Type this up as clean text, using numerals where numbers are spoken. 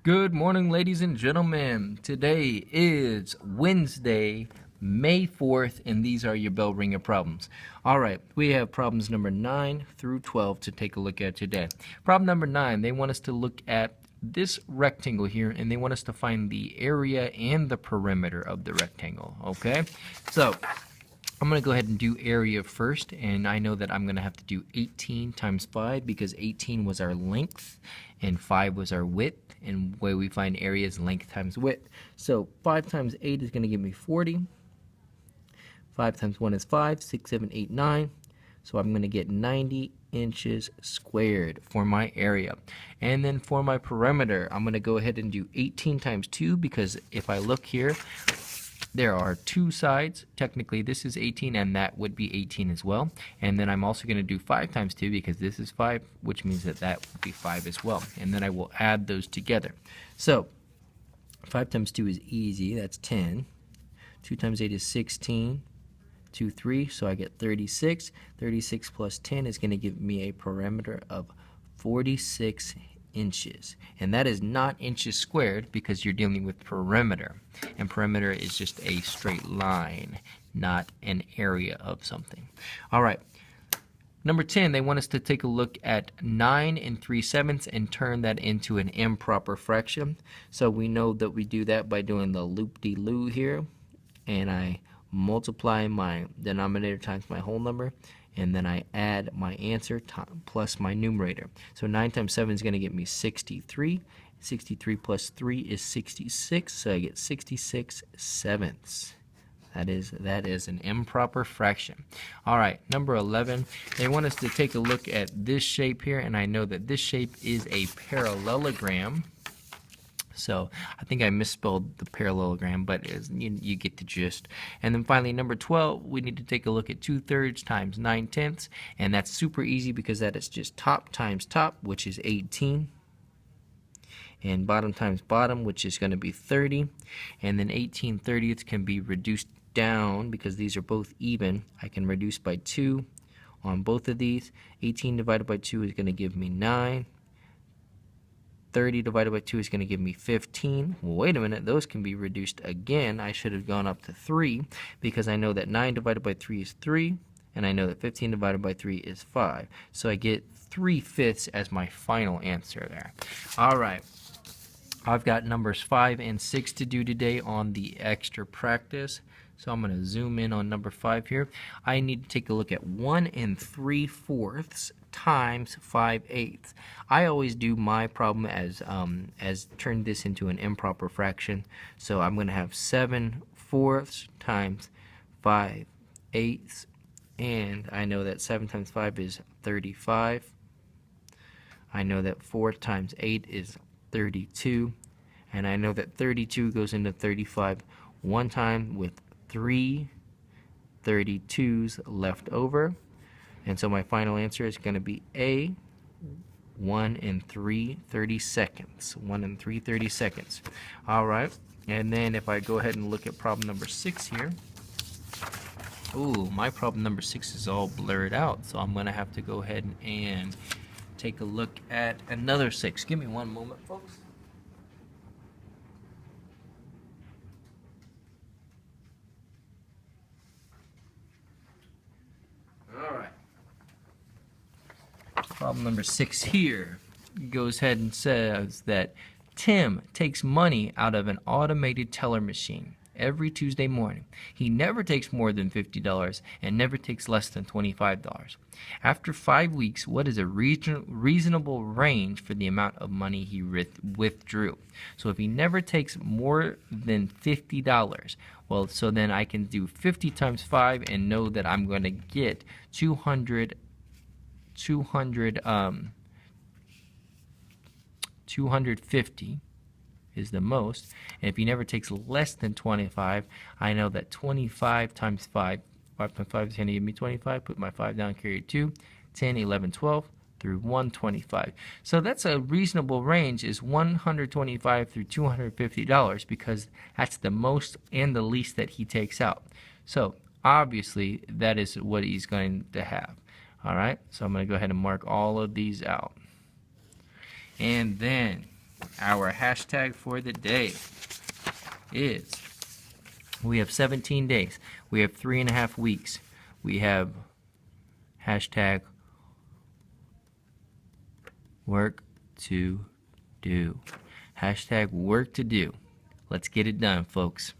Good morning, ladies and gentlemen. Today is Wednesday, May 4th, and these are your bell ringer problems. All right, we have problems number 9 through 12 to take a look at today. Problem number 9, they want us to look at this rectangle here, and they want us to find the area and the perimeter of the rectangle, okay? So I'm going to go ahead and do area first, and I know that I'm going to have to do 18 times 5 because 18 was our length and 5 was our width, and where we find area is length times width. So 5 times 8 is going to give me 40. 5 times 1 is 5, 6, 7, 8, 9. So I'm going to get 90 inches squared for my area. And then for my perimeter, I'm going to go ahead and do 18 times 2 because if I look here, there are two sides. Technically, this is 18, and that would be 18 as well. And then I'm also going to do 5 times 2 because this is 5, which means that that would be 5 as well. And then I will add those together. So 5 times 2 is easy. That's 10. 2 times 8 is 16. 2, 3, so I get 36. 36 plus 10 is going to give me a perimeter of 46 inches. And that is not inches squared because you're dealing with perimeter. And perimeter is just a straight line, not an area of something. All right. Number 10, they want us to take a look at 9 3/7 and turn that into an improper fraction. So we know that we do that by doing the loop-de-loo here. And I multiply my denominator times my whole number, and then I add my answer plus my numerator. So 9 times 7 is going to get me 63. 63 plus 3 is 66, so I get 66 sevenths. That is an improper fraction. All right, number 11, they want us to take a look at this shape here, and I know that this shape is a parallelogram. So I think I misspelled the parallelogram, but you get the gist. And then finally, number 12, we need to take a look at 2/3 times 9/10, and that's super easy because that is just top times top, which is 18, and bottom times bottom, which is going to be 30, and then 18/30 can be reduced down because these are both even. I can reduce by 2 on both of these. 18 divided by 2 is going to give me 9. 30 divided by 2 is going to give me 15. Well, wait a minute, those can be reduced again. I should have gone up to 3 because I know that 9 divided by 3 is 3, and I know that 15 divided by 3 is 5. So I get 3/5 as my final answer there. All right. I've got numbers 5 and 6 to do today on the extra practice. So I'm going to zoom in on number 5 here. I need to take a look at 1 3/4 times 5/8. I always do my problem as turn this into an improper fraction. So I'm going to have 7/4 times 5/8, and I know that 7 times 5 is 35. I know that 4 times 8 is 32, and I know that 32 goes into 35 one time with 3 32s left over. And so my final answer is going to be A, 1 3/32. 1 3/32. All right. And then if I go ahead and look at problem number 6 here. Ooh, my problem number 6 is all blurred out. So I'm going to have to go ahead and take a look at another 6. Give me one moment, folks. Problem number 6 here goes ahead and says that Tim takes money out of an automated teller machine every Tuesday morning. He never takes more than $50 and never takes less than $25. After 5 weeks, what is a reasonable range for the amount of money he withdrew? So if he never takes more than $50, well, so then I can do 50 times 5 and know that I'm going to get 250 is the most. And if he never takes less than 25, I know that 25 times 5 times 5 is going to give me 25. Put my 5 down, carry 2, 10, 11, 12 through 125. So that's a reasonable range, is $125 through $250, because that's the most and the least that he takes out. So obviously that is what he's going to have. All right, so I'm going to go ahead and mark all of these out. And then our hashtag for the day is, we have 17 days. We have 3.5 weeks. We have hashtag work to do. Hashtag work to do. Let's get it done, folks.